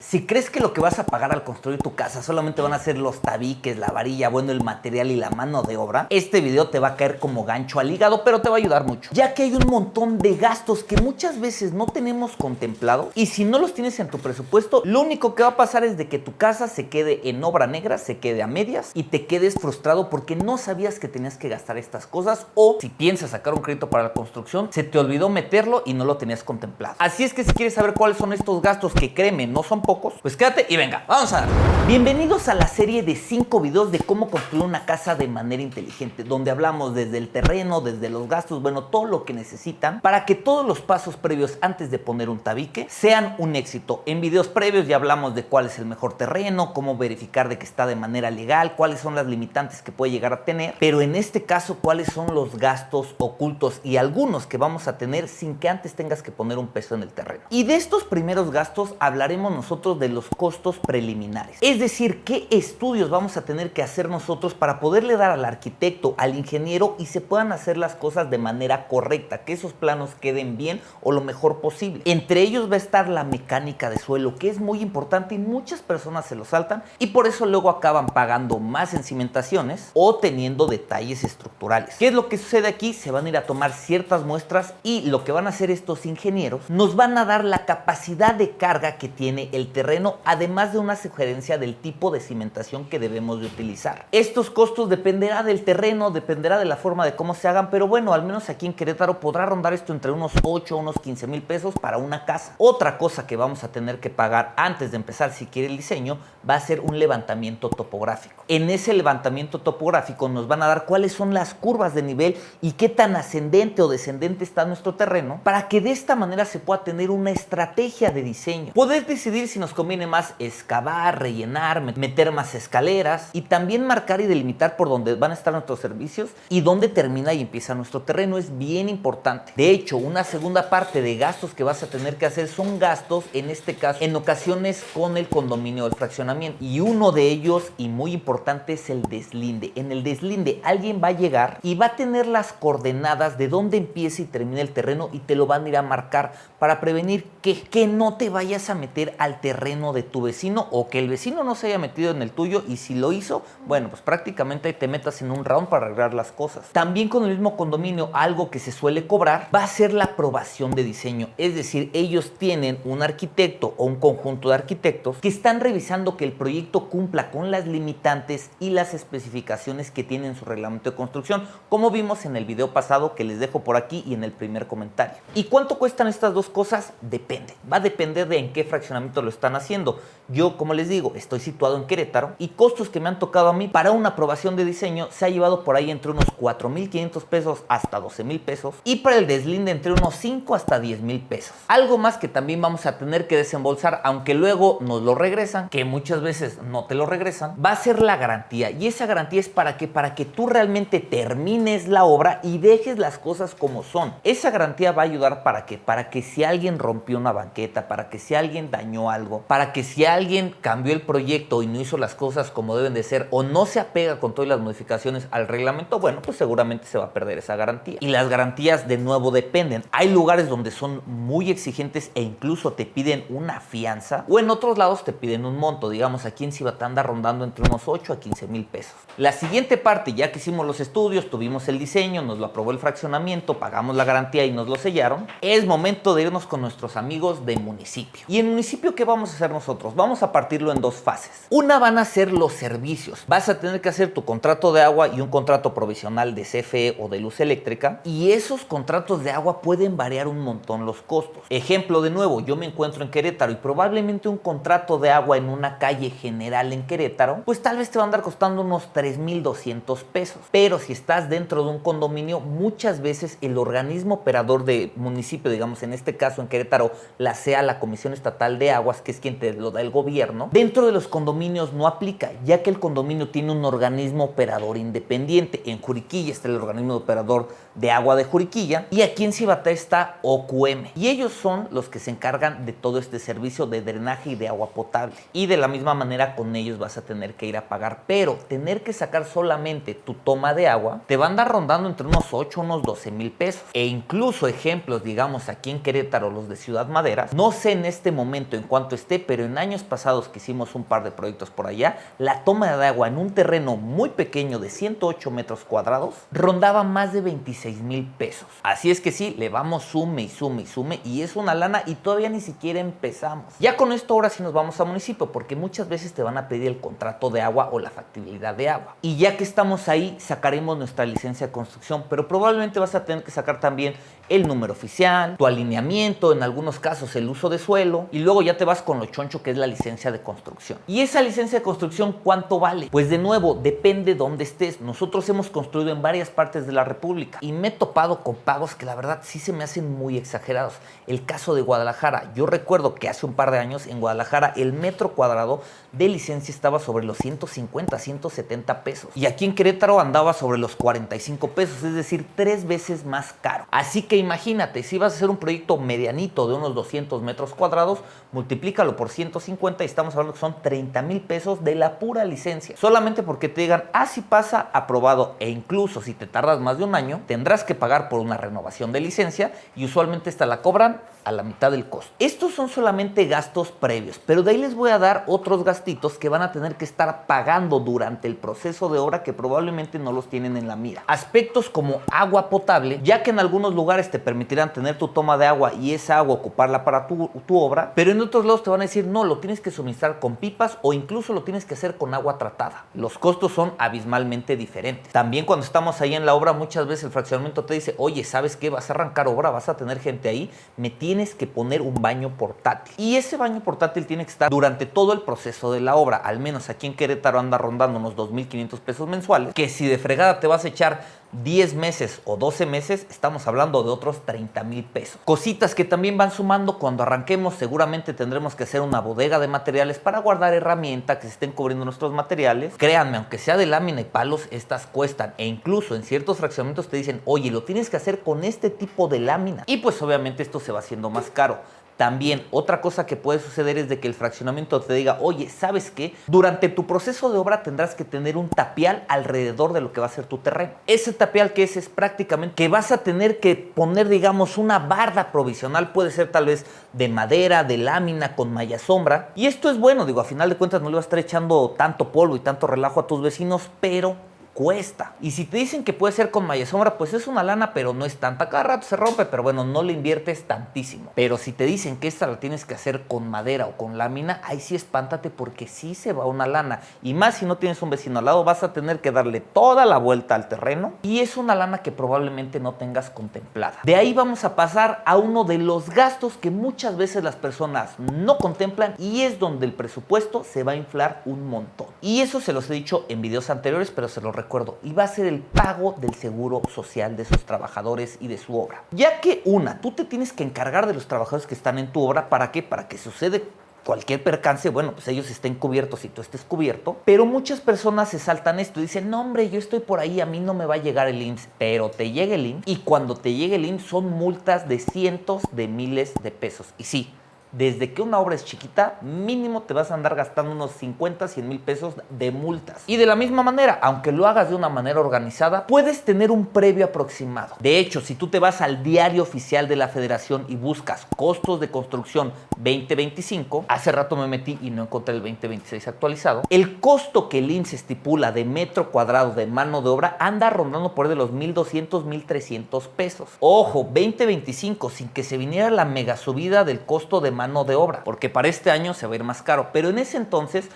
Si crees que lo que vas a pagar al construir tu casa solamente van a ser los tabiques, la varilla, bueno, el material y la mano de obra, este video te va a caer como gancho al hígado, pero te va a ayudar mucho, ya que hay un montón de gastos que muchas veces no tenemos contemplado, y si no los tienes en tu presupuesto, lo único que va a pasar es de que tu casa se quede en obra negra, se quede a medias y te quedes frustrado porque no sabías que tenías que gastar estas cosas, o si piensas sacar un crédito para la construcción, se te olvidó meterlo y no lo tenías contemplado. Así es que si quieres saber cuáles son estos gastos, que créeme, no son pocos, pues quédate y venga, vamos a dar. Bienvenidos a la serie de 5 videos de cómo construir una casa de manera inteligente, donde hablamos desde el terreno, desde los gastos, bueno, todo lo que necesitan para que todos los pasos previos antes de poner un tabique sean un éxito. En videos previos ya hablamos de cuál es el mejor terreno, cómo verificar de que está de manera legal, cuáles son las limitantes que puede llegar a tener, pero en este caso cuáles son los gastos ocultos y algunos que vamos a tener sin que antes tengas que poner un peso en el terreno. Y de estos primeros gastos hablaremos nosotros de los costos preliminares, es decir, qué estudios vamos a tener que hacer nosotros para poderle dar al arquitecto, al ingeniero, y se puedan hacer las cosas de manera correcta, que esos planos queden bien o lo mejor posible. Entre ellos va a estar la mecánica de suelo, que es muy importante y muchas personas se lo saltan, y por eso luego acaban pagando más en cimentaciones o teniendo detalles estructurales. ¿Qué es lo que sucede aquí? Se van a ir a tomar ciertas muestras y lo que van a hacer estos ingenieros nos van a dar la capacidad de carga que tiene el terreno, además de una sugerencia del tipo de cimentación que debemos de utilizar. Estos costos dependerá del terreno, dependerá de la forma de cómo se hagan, pero bueno, al menos aquí en Querétaro podrá rondar esto entre unos 8 o unos 15 mil pesos para una casa. Otra cosa que vamos a tener que pagar antes de empezar, si quiere el diseño, va a ser un levantamiento topográfico. En ese levantamiento topográfico nos van a dar cuáles son las curvas de nivel y qué tan ascendente o descendente está nuestro terreno, para que de esta manera se pueda tener una estrategia de diseño. Poder decidir si nos conviene más excavar, rellenar, meter más escaleras, y también marcar y delimitar por dónde van a estar nuestros servicios y dónde termina y empieza nuestro terreno. Es bien importante. De hecho, una segunda parte de gastos que vas a tener que hacer son gastos, en este caso, en ocasiones con el condominio del fraccionamiento, y uno de ellos, y muy importante, es el deslinde. En el deslinde alguien va a llegar y va a tener las coordenadas de dónde empieza y termina el terreno, y te lo van a ir a marcar para prevenir que no te vayas a meter al terreno de tu vecino, o que el vecino no se haya metido en el tuyo, y si lo hizo, bueno, pues prácticamente ahí te metas en un round para arreglar las cosas. También con el mismo condominio, algo que se suele cobrar va a ser la aprobación de diseño, es decir, ellos tienen un arquitecto o un conjunto de arquitectos que están revisando que el proyecto cumpla con las limitantes y las especificaciones que tiene en su reglamento de construcción, como vimos en el video pasado, que les dejo por aquí y en el primer comentario. ¿Y cuánto cuestan estas dos cosas? Depende, va a depender de en qué fraccionamiento lo están haciendo. Yo, como les digo, estoy situado en Querétaro, y costos que me han tocado a mí para una aprobación de diseño se ha llevado por ahí entre unos 4,500 pesos hasta 12,000 pesos, y para el deslinde entre unos 5 hasta 10,000 pesos. Algo más que también vamos a tener que desembolsar, aunque luego nos lo regresan, que muchas veces no te lo regresan, va a ser la garantía. Y esa garantía es para que tú realmente termines la obra y dejes las cosas como son. Esa garantía va a ayudar para que si alguien rompió una banqueta, para que si alguien dañó algo, para que si alguien cambió el proyecto y no hizo las cosas como deben de ser, o no se apega con todas las modificaciones al reglamento, bueno, pues seguramente se va a perder esa garantía. Y las garantías, de nuevo, dependen. Hay lugares donde son muy exigentes e incluso te piden una fianza, o en otros lados te piden un monto. Digamos, aquí en Cibatán anda rondando entre unos 8 a 15,000 pesos. La siguiente parte, ya que hicimos los estudios, tuvimos el diseño, nos lo aprobó el fraccionamiento, pagamos la garantía y nos lo sellaron, es momento de irnos con nuestros amigos de municipio. ¿Y en municipio qué vamos a hacer nosotros? Vamos a partirlo en dos fases. Una van a ser los servicios. Vas a tener que hacer tu contrato de agua y un contrato provisional de CFE o de luz eléctrica, y esos contratos de agua pueden variar un montón los costos. Ejemplo, de nuevo, yo me encuentro en Querétaro y probablemente un contrato de agua en una calle general en Querétaro, pues tal vez te va a andar costando unos 3,200 pesos. Pero si estás dentro de un condominio, muchas veces el organismo operador de municipio, digamos en este caso en Querétaro, la CEA, la Comisión Estatal de Aguas, que es quien te lo da el gobierno, dentro de los condominios no aplica, ya que el condominio tiene un organismo operador independiente. En Juriquilla está el organismo operador de agua de Juriquilla, y aquí en Cibatá está OQM, y ellos son los que se encargan de todo este servicio de drenaje y de agua potable. Y de la misma manera con ellos vas a tener que ir a pagar, pero tener que sacar solamente tu toma de agua te va a andar rondando entre unos 8, unos 12 mil pesos. E incluso ejemplos, digamos aquí en Querétaro, los de Ciudad Madera, no sé en este momento en cuánto esté, pero en años pasados que hicimos un par de proyectos por allá, la toma de agua en un terreno muy pequeño de 108 metros cuadrados rondaba más de 26 mil pesos. Así es que sí, le vamos sume y sume y sume, y es una lana y todavía ni siquiera empezamos. Ya con esto ahora sí nos vamos a municipio, porque muchas veces te van a pedir el contrato de agua o la factibilidad de agua. Y ya que estamos ahí, sacaremos nuestra licencia de construcción, pero probablemente vas a tener que sacar también el número oficial, tu alineamiento, en algunos casos el uso de suelo, y luego ya te vas con lo choncho que es la licencia de construcción. ¿Y esa licencia de construcción cuánto vale? Pues de nuevo, depende dónde estés. Nosotros hemos construido en varias partes de la República y me he topado con pagos que la verdad sí se me hacen muy exagerados. El caso de Guadalajara, yo recuerdo que hace un par de años en Guadalajara el metro cuadrado de licencia estaba sobre los 150, 170 pesos, y aquí en Querétaro andaba sobre los 45 pesos, es decir, 3 veces más caro. Así que imagínate, si vas a hacer un proyecto medianito de unos 200 metros cuadrados, multiplícalo por 150 y estamos hablando que son 30 mil pesos de la pura licencia. Solamente porque te digan, si pasa, aprobado, e incluso si te tardas más de un año, tendrás que pagar por una renovación de licencia, y usualmente esta la cobran a la mitad del costo. Estos son solamente gastos previos, pero de ahí les voy a dar otros gastitos que van a tener que estar pagando durante el proceso de obra, que probablemente no los tienen en la mira. Aspectos como agua potable, ya que en algunos lugares te permitirán tener tu toma de agua y esa agua ocuparla para tu obra, pero en otros lados te van a decir, no, lo tienes que suministrar con pipas o incluso lo tienes que hacer con agua tratada. Los costos son abismalmente diferentes. También cuando estamos ahí en la obra, muchas veces el fraccionamiento te dice, oye, ¿sabes qué? Vas a arrancar obra, vas a tener gente ahí, me tienes que poner un baño portátil. Y ese baño portátil tiene que estar durante todo el proceso de la obra. Al menos aquí en Querétaro anda rondando unos 2,500 pesos mensuales, que si de fregada te vas a echar 10 meses o 12 meses, estamos hablando de otros 30 mil pesos. Cositas que también van sumando. Cuando arranquemos seguramente tendremos que hacer una bodega de materiales para guardar herramientas que se estén cubriendo nuestros materiales. Créanme, aunque sea de lámina y palos, estas cuestan, e incluso en ciertos fraccionamientos te dicen, oye, lo tienes que hacer con este tipo de lámina, y pues obviamente esto se va haciendo más caro. También otra cosa que puede suceder es de que el fraccionamiento te diga, oye, ¿sabes qué? Durante tu proceso de obra tendrás que tener un tapial alrededor de lo que va a ser tu terreno. Ese tapial que es prácticamente que vas a tener que poner, digamos, una barda provisional, puede ser tal vez de madera, de lámina, con malla sombra. Y esto es bueno, digo, a final de cuentas no le vas a estar echando tanto polvo y tanto relajo a tus vecinos, pero cuesta. Y si te dicen que puede ser con malla sombra, pues es una lana, pero no es tanta. Cada rato se rompe, pero bueno, no le inviertes tantísimo. Pero si te dicen que esta la tienes que hacer con madera o con lámina, ahí sí espántate, porque sí se va una lana. Y más si no tienes un vecino al lado, vas a tener que darle toda la vuelta al terreno, y es una lana que probablemente no tengas contemplada. De ahí vamos a pasar a uno de los gastos que muchas veces las personas no contemplan, y es donde el presupuesto se va a inflar un montón. Y eso se los he dicho en videos anteriores, pero se los recuerdo, y va a ser el pago del seguro social de sus trabajadores y de su obra. Ya que tú te tienes que encargar de los trabajadores que están en tu obra. ¿Para qué? Para que sucede cualquier percance, bueno, pues ellos estén cubiertos y tú estés cubierto. Pero muchas personas se saltan esto y dicen, no hombre, yo estoy por ahí, a mí no me va a llegar el IMSS. Pero te llega el IMSS, y cuando te llegue el IMSS son multas de cientos de miles de pesos. Y sí, desde que una obra es chiquita, mínimo te vas a andar gastando unos 50, 100 mil pesos de multas. Y de la misma manera, aunque lo hagas de una manera organizada, puedes tener un previo aproximado. De hecho, si tú te vas al diario oficial de la Federación y buscas costos de construcción 2025, hace rato me metí y no encontré el 2026 actualizado, el costo que el IMSS estipula de metro cuadrado de mano de obra anda rondando por de los 1,200, 1,300 pesos. Ojo, 2025, sin que se viniera la mega subida del costo de mano de obra, porque para este año se va a ir más caro, pero en ese entonces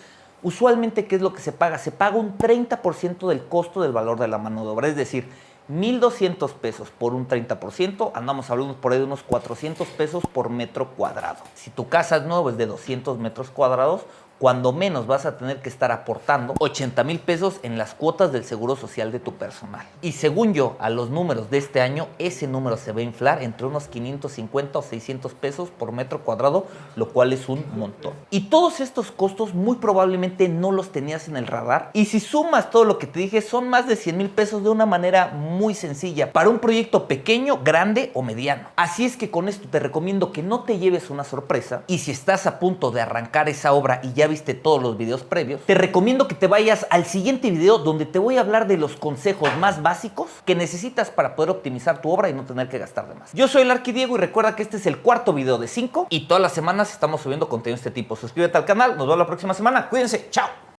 usualmente ¿qué es lo que se paga? Se paga un 30% del costo del valor de la mano de obra, es decir, 1,200 pesos por un 30%, andamos hablando por ahí de unos 400 pesos por metro cuadrado. Si tu casa es nueva, es de 200 metros cuadrados, cuando menos vas a tener que estar aportando 80,000 pesos en las cuotas del seguro social de tu personal. Y según yo, a los números de este año, ese número se va a inflar entre unos 550 o 600 pesos por metro cuadrado, lo cual es un montón. Y todos estos costos muy probablemente no los tenías en el radar. Y si sumas todo lo que te dije, son más de 100,000 pesos de una manera muy sencilla para un proyecto pequeño, grande o mediano. Así es que con esto te recomiendo que no te lleves una sorpresa. Y si estás a punto de arrancar esa obra y ya viste todos los videos previos, te recomiendo que te vayas al siguiente video donde te voy a hablar de los consejos más básicos que necesitas para poder optimizar tu obra y no tener que gastar de más. Yo soy el Arquidiego y recuerda que este es el cuarto video de 5 y todas las semanas estamos subiendo contenido de este tipo. Suscríbete al canal, nos vemos la próxima semana. Cuídense, chao.